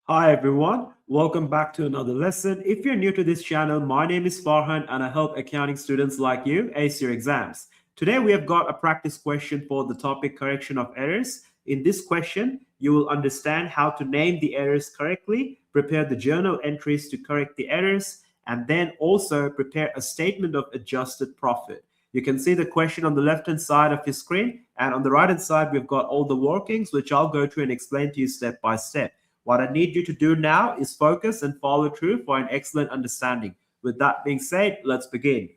Hi everyone, welcome back to another lesson. If you're new to this channel, my name is Farhan and I help accounting students like you ace your exams. Today we have got a practice question for the topic correction of errors. In this question, you will understand how to name the errors correctly, prepare the journal entries to correct the errors, and then also prepare a statement of adjusted profit. You can see the question on the left hand side of your screen, and on the right hand side, we've got all the workings, which I'll go through and explain to you step by step. What I need you to do now is focus and follow through for an excellent understanding. With that being said, let's begin.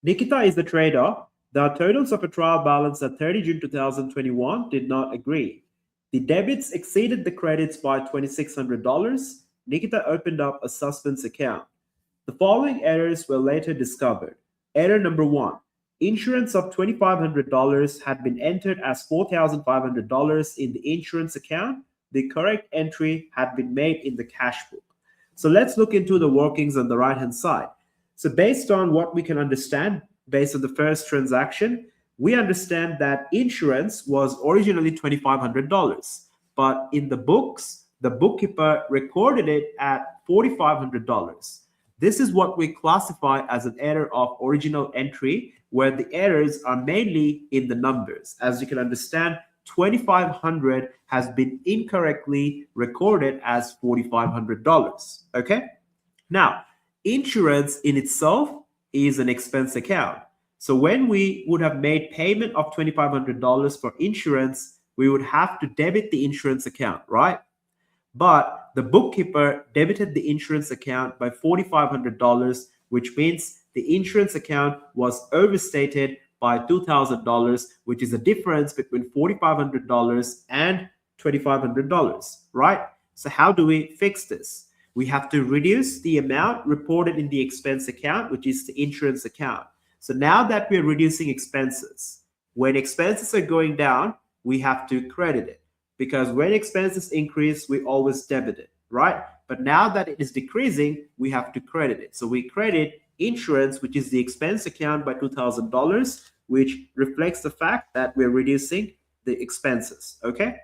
Nikita is the trader. The totals of a trial balance at 30 June 2021 did not agree. The debits exceeded the credits by $2,600. Nikita opened up a suspense account. The following errors were later discovered. Error number 1. Insurance of $2,500 had been entered as $4,500 in the insurance account. The correct entry had been made in the cash book. So let's look into the workings on the right hand side. So based on what we can understand, based on the first transaction, we understand that insurance was originally $2,500, but in the books, the bookkeeper recorded it at $4,500. This is what we classify as an error of original entry, where the errors are mainly in the numbers. As you can understand, 2,500 has been incorrectly recorded as $4,500. Okay? Now, insurance in itself is an expense account. So when we would have made payment of $2,500 for insurance, we would have to debit the insurance account, right? But the bookkeeper debited the insurance account by $4,500, which means the insurance account was overstated by $2,000, which is a difference between $4,500 and $2,500, right? So how do we fix this? We have to reduce the amount reported in the expense account, which is the insurance account. So now that we're reducing expenses, when expenses are going down, we have to credit it. Because when expenses increase, we always debit it, right? But now that it is decreasing, we have to credit it. So we credit insurance, which is the expense account, by $2,000, which reflects the fact that we're reducing the expenses, okay?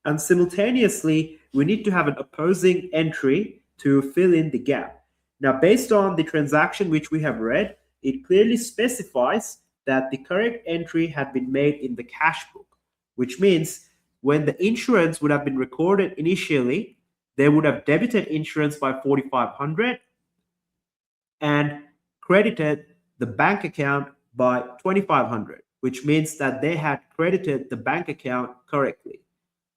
And simultaneously, we need to have an opposing entry to fill in the gap. Now, based on the transaction which we have read, it clearly specifies that the correct entry had been made in the cash book, which means when the insurance would have been recorded initially, they would have debited insurance by $4,500 and credited the bank account by $2,500, which means that they had credited the bank account correctly.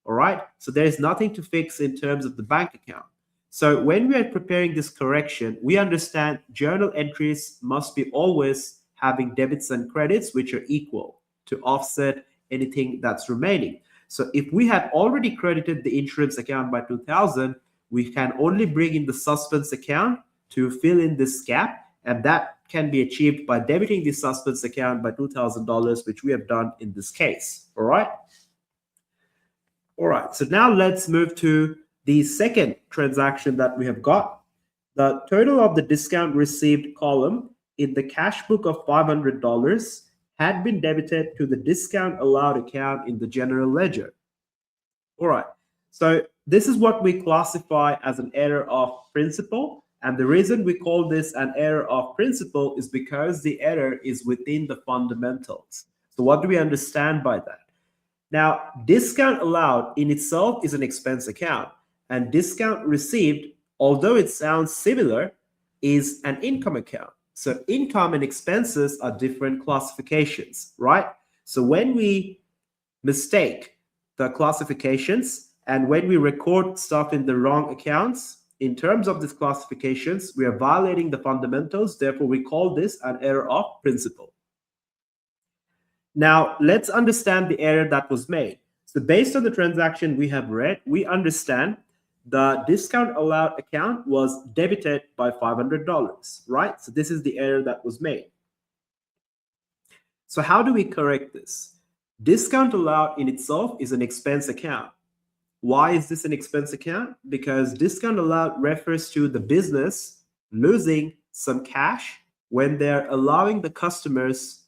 All right, so there is nothing to fix in terms of the bank account. So when we are preparing this correction, we understand journal entries must be always having debits and credits which are equal to offset anything that's remaining. So if we had already credited the insurance account by $2,000, we can only bring in the suspense account to fill in this gap, and that can be achieved by debiting the suspense account by $2,000, which we have done in this case. All right. All right. So now let's move to the second transaction that we have got. The total of the discount received column in the cash book of $500 had been debited to the discount allowed account in the general ledger. All right, so this is what we classify as an error of principle. And the reason we call this an error of principle is because the error is within the fundamentals. So what do we understand by that? Now, discount allowed in itself is an expense account, and discount received, although it sounds similar, is an income account. So income and expenses are different classifications, right? So when we mistake the classifications and when we record stuff in the wrong accounts, in terms of these classifications, we are violating the fundamentals. Therefore, we call this an error of principle. Now, let's understand the error that was made. So based on the transaction we have read, we understand the discount allowed account was debited by $500, right? So this is the error that was made. So how do we correct this? Discount allowed in itself is an expense account. Why is this an expense account? Because discount allowed refers to the business losing some cash when they're allowing the customers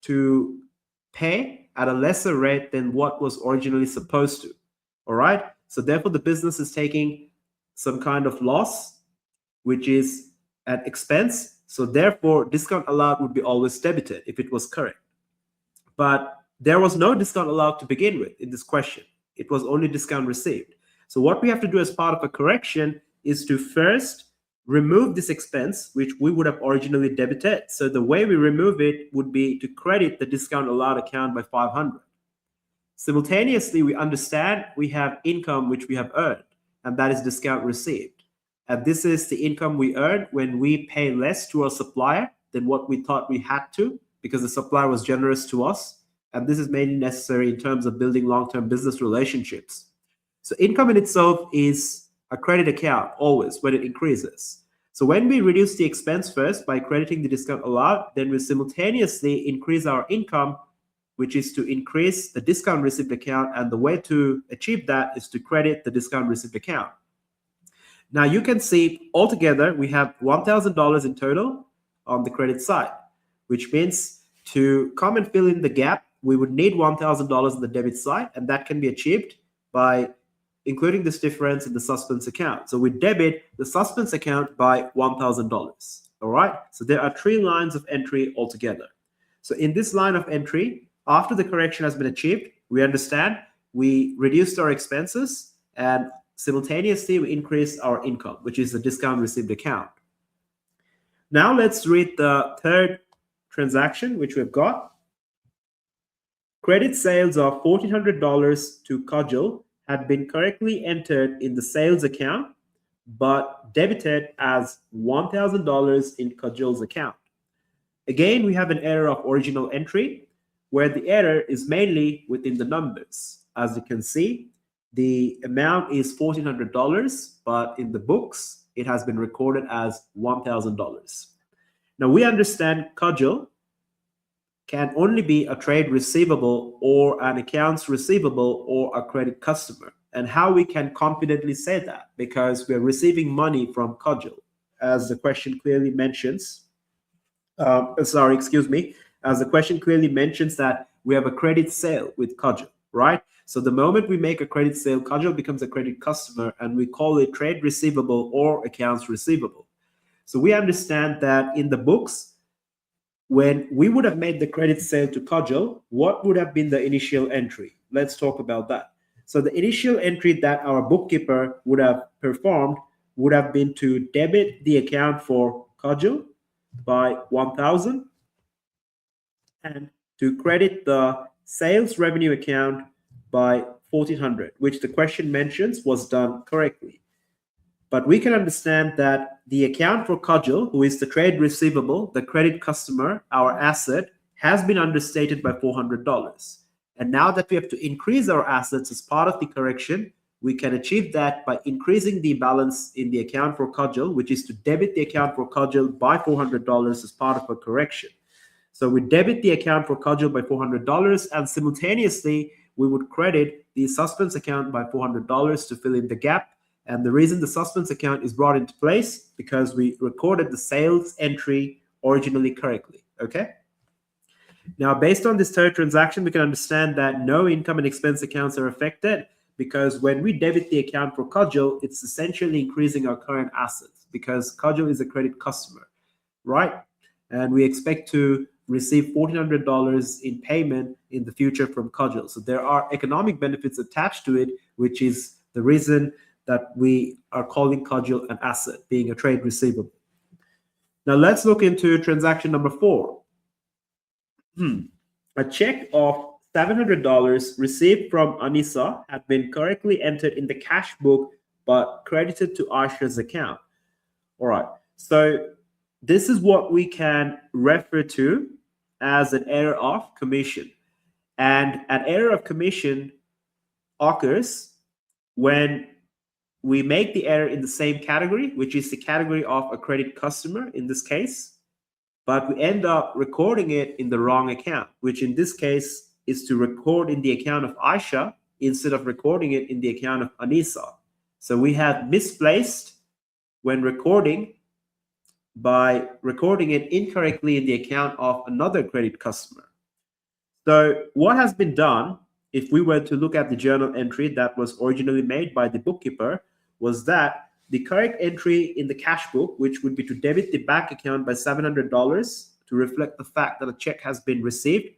to pay at a lesser rate than what was originally supposed to. All right. So therefore, the business is taking some kind of loss, which is an expense. So therefore, discount allowed would be always debited if it was correct. But there was no discount allowed to begin with in this question. It was only discount received. So what we have to do as part of a correction is to first remove this expense, which we would have originally debited. So the way we remove it would be to credit the discount allowed account by 500. Simultaneously, we understand we have income which we have earned, and that is discount received. And this is the income we earn when we pay less to our supplier than what we thought we had to, because the supplier was generous to us. And this is mainly necessary in terms of building long-term business relationships. So income in itself is a credit account always when it increases. So when we reduce the expense first by crediting the discount allowed, then we simultaneously increase our income, which is to increase the discount received account. And the way to achieve that is to credit the discount received account. Now you can see altogether we have $1,000 in total on the credit side, which means to come and fill in the gap, we would need $1,000 on the debit side, and that can be achieved by including this difference in the suspense account. So we debit the suspense account by $1,000. All right. So there are 3 lines of entry altogether. So in this line of entry, after the correction has been achieved, we understand we reduced our expenses and simultaneously we increase our income, which is the discount received account. Now let's read the third transaction, which we've got. Credit sales of $1,400 to Cudgel had been correctly entered in the sales account, but debited as $1,000 in Cudgel's account. Again, we have an error of original entry, where the error is mainly within the numbers. As you can see, the amount is $1,400, but in the books, it has been recorded as $1,000. Now, we understand Cudgel can only be a trade receivable or an accounts receivable or a credit customer. And how we can confidently say that? Because we're receiving money from Cudgel, as the question clearly mentions. As the question clearly mentions that we have a credit sale with Cudgel, right? So the moment we make a credit sale, Cudgel becomes a credit customer, and we call it trade receivable or accounts receivable. So we understand that in the books, when we would have made the credit sale to Cudgel, what would have been the initial entry? Let's talk about that. So the initial entry that our bookkeeper would have performed would have been to debit the account for Cudgel by 1,000 and to credit the sales revenue account by 1,400, which the question mentions was done correctly. But we can understand that the account for Cudgel, who is the trade receivable, the credit customer, our asset, has been understated by $400. And now that we have to increase our assets as part of the correction, we can achieve that by increasing the balance in the account for Cudgel, which is to debit the account for Cudgel by $400 as part of a correction. So we debit the account for Cudgel by $400, and simultaneously, we would credit the suspense account by $400 to fill in the gap. And the reason the suspense account is brought into place because we recorded the sales entry originally correctly, okay? Now, based on this third transaction, we can understand that no income and expense accounts are affected, because when we debit the account for Cudgel, it's essentially increasing our current assets because Cudgel is a credit customer, right? And we expect to receive $1,400 in payment in the future from Cudgel. So there are economic benefits attached to it, which is the reason that we are calling Cudgel an asset, being a trade receivable. Now let's look into transaction number 4. A check of $700 received from Anissa had been correctly entered in the cash book, but credited to Aisha's account. All right, so this is what we can refer to as an error of commission. And an error of commission occurs when we make the error in the same category, which is the category of a credit customer in this case, but we end up recording it in the wrong account, which in this case is to record in the account of Aisha instead of recording it in the account of Anissa. So we have misplaced when recording by recording it incorrectly in the account of another credit customer. So what has been done if we were to look at the journal entry that was originally made by the bookkeeper, was that the correct entry in the cash book, which would be to debit the bank account by $700 to reflect the fact that a check has been received,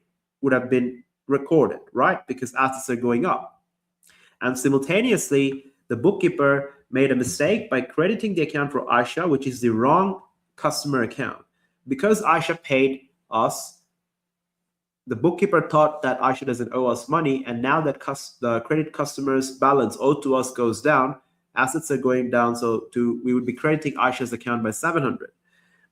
would have been recorded, right? Because assets are going up. And simultaneously, the bookkeeper made a mistake by crediting the account for Aisha, which is the wrong customer account. Because Aisha paid us, the bookkeeper thought that Aisha doesn't owe us money, and now that the credit customer's balance owed to us goes down, assets are going down, so we would be crediting Aisha's account by 700.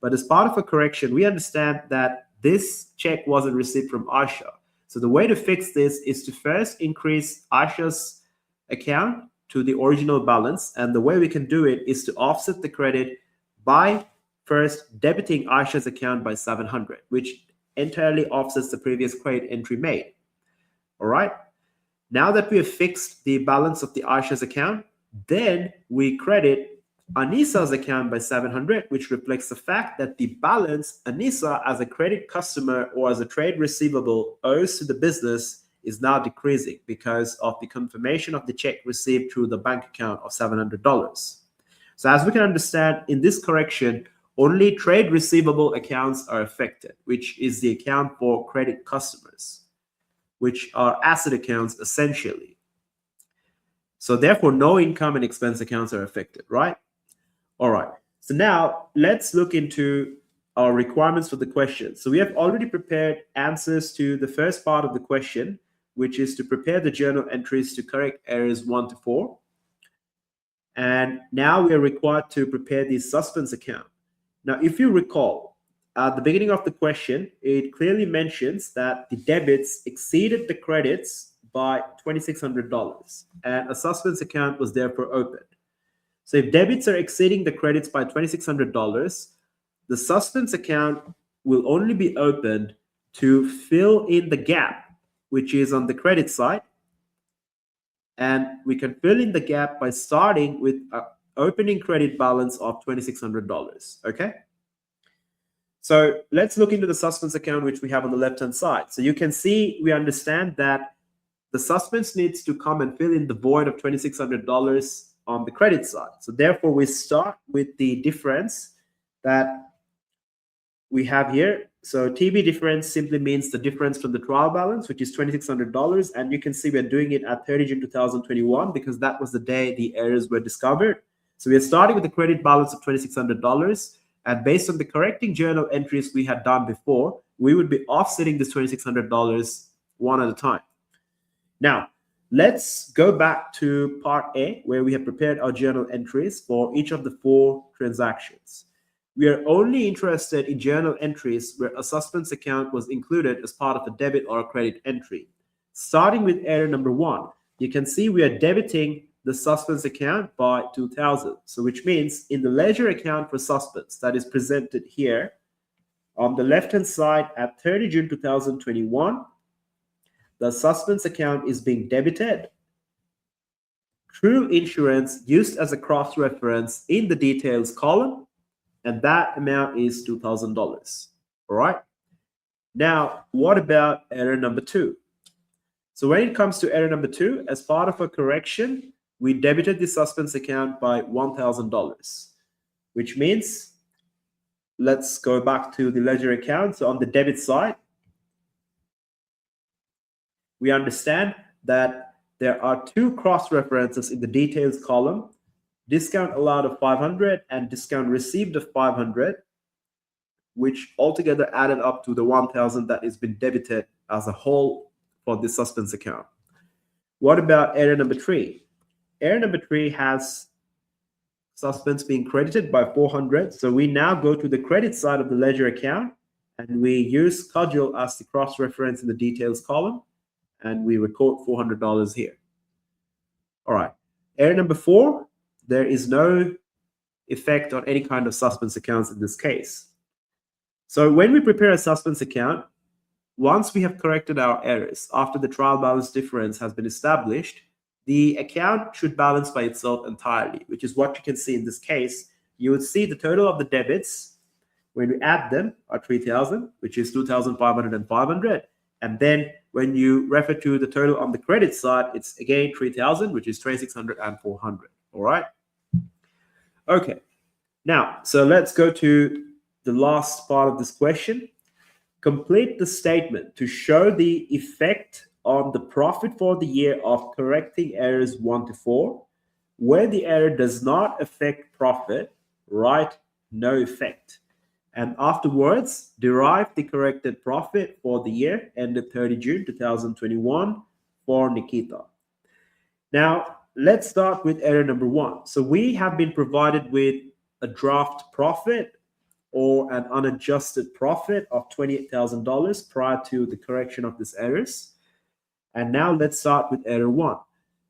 But as part of a correction, we understand that this check wasn't received from Aisha. So the way to fix this is to first increase Aisha's account to the original balance, and the way we can do it is to offset the credit by first debiting Aisha's account by 700, which entirely offsets the previous credit entry made. All right. Now that we have fixed the balance of the Aisha's account, then we credit Anisa's account by 700, which reflects the fact that the balance Anisa as a credit customer or as a trade receivable owes to the business is now decreasing because of the confirmation of the check received through the bank account of $700. So as we can understand, in this correction, only trade receivable accounts are affected, which is the account for credit customers, which are asset accounts essentially. So therefore, no income and expense accounts are affected, right? All right. So now let's look into our requirements for the question. So we have already prepared answers to the first part of the question, which is to prepare the journal entries to correct errors 1 to 4. And now we are required to prepare the suspense account. Now, if you recall, at the beginning of the question, it clearly mentions that the debits exceeded the credits by $2,600, and a suspense account was therefore opened. So if debits are exceeding the credits by $2,600, the suspense account will only be opened to fill in the gap, which is on the credit side. And we can fill in the gap by starting with an opening credit balance of $2,600, okay? So let's look into the suspense account, which we have on the left-hand side. So you can see, we understand that the suspense needs to come and fill in the void of $2,600 on the credit side. So therefore, we start with the difference that we have here. So TB difference simply means the difference from the trial balance, which is $2,600. And you can see we're doing it at 30 June 2021 because that was the day the errors were discovered. So we are starting with the credit balance of $2,600. And based on the correcting journal entries we had done before, we would be offsetting this $2,600 one at a time. Now, let's go back to part A, where we have prepared our journal entries for each of the 4 transactions. We are only interested in journal entries where a suspense account was included as part of a debit or a credit entry. Starting with error number 1, you can see we are debiting the suspense account by $2,000. So which means in the ledger account for suspense that is presented here on the left-hand side at 30 June 2021, the suspense account is being debited. True insurance used as a cross-reference in the details column, and that amount is $2,000. All right. Now, what about error number 2? So when it comes to error number 2, as part of a correction, we debited the suspense account by $1,000, which means let's go back to the ledger account. So on the debit side, we understand that there are 2 cross-references in the details column, discount allowed of 500 and discount received of 500, which altogether added up to the 1,000 that has been debited as a whole for the suspense account. What about error number 3? Error number 3 has suspense being credited by 400. So we now go to the credit side of the ledger account and we use schedule as the cross-reference in the details column, and we record $400 here. All right. Error number 4, there is no effect on any kind of suspense accounts in this case. So when we prepare a suspense account, once we have corrected our errors, after the trial balance difference has been established, the account should balance by itself entirely, which is what you can see in this case. You would see the total of the debits when we add them are 3,000, which is 2,500 and 500. And then when you refer to the total on the credit side, it's again 3,000, which is 2,600 and 400. All right. Okay. Now, so let's go to the last part of this question. Complete the statement to show the effect on the profit for the year of correcting errors 1 to 4. Where the error does not affect profit, write no effect. And afterwards, derive the corrected profit for the year ended 30 June 2021 for Nikita. Now, let's start with error number 1. So we have been provided with a draft profit or an unadjusted profit of $28,000 prior to the correction of these errors. And now let's start with error 1.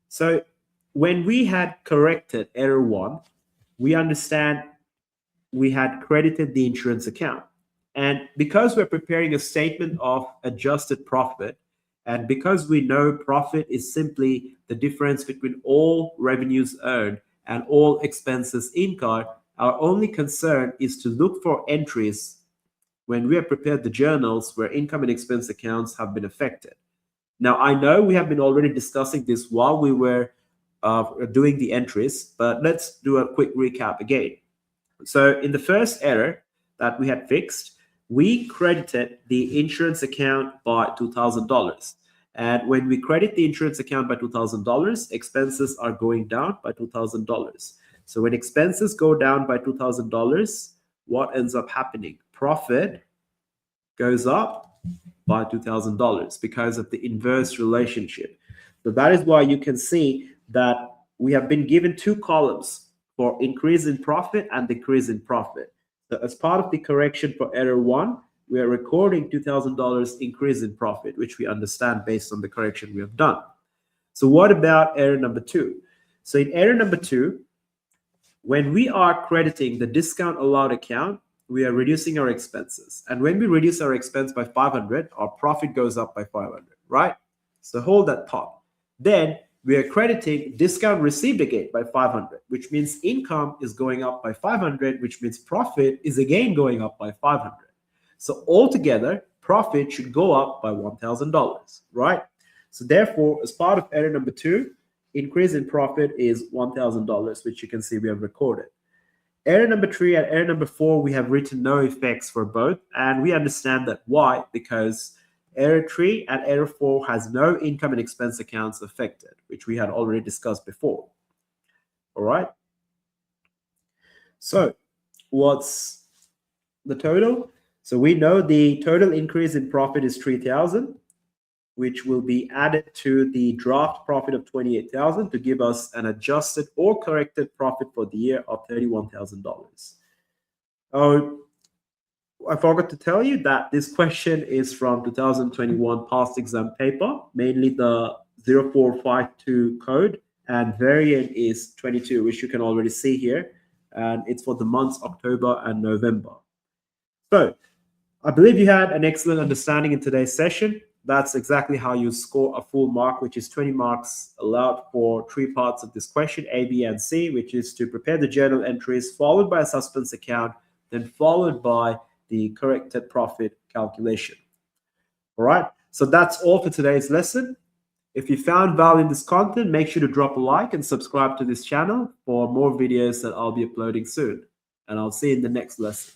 So when we had corrected error 1, we understand we had credited the insurance account. And because we're preparing a statement of adjusted profit, and because we know profit is simply the difference between all revenues earned and all expenses incurred, our only concern is to look for entries when we have prepared the journals where income and expense accounts have been affected. Now, I know we have been already discussing this while we were doing the entries, but let's do a quick recap again. So in the first error that we had fixed, we credited the insurance account by $2,000. And when we credit the insurance account by $2,000, expenses are going down by $2,000. So when expenses go down by $2,000, what ends up happening? Profit goes up by $2,000 because of the inverse relationship. So that is why you can see that we have been given two columns for increase in profit and decrease in profit. So as part of the correction for error 1, we are recording $2,000 increase in profit, which we understand based on the correction we have done. So what about error number 2? So in error number 2, when we are crediting the discount allowed account, we are reducing our expenses. And when we reduce our expense by 500, our profit goes up by 500, right? So hold that thought. Then we are crediting discount received again by 500, which means income is going up by 500, which means profit is again going up by 500. So altogether, profit should go up by $1,000, right? So therefore, as part of error number 2, increase in profit is $1,000, which you can see we have recorded. Error number 3 and error number 4, we have written no effects for both. And we understand that why? Because error 3 and error 4 has no income and expense accounts affected, which we had already discussed before. All right. So what's the total? So we know the total increase in profit is 3,000, which will be added to the draft profit of 28,000 to give us an adjusted or corrected profit for the year of $31,000. Oh, I forgot to tell you that this question is from 2021 past exam paper, mainly the 0452 code, and variant is 22, which you can already see here. And it's for the months October and November. So I believe you had an excellent understanding in today's session. That's exactly how you score a full mark, which is 20 marks allowed for 3 parts of this question, A, B, and C, which is to prepare the journal entries, followed by a suspense account, then followed by the corrected profit calculation. All right, so that's all for today's lesson. If you found value in this content, make sure to drop a like and subscribe to this channel for more videos that I'll be uploading soon. And I'll see you in the next lesson.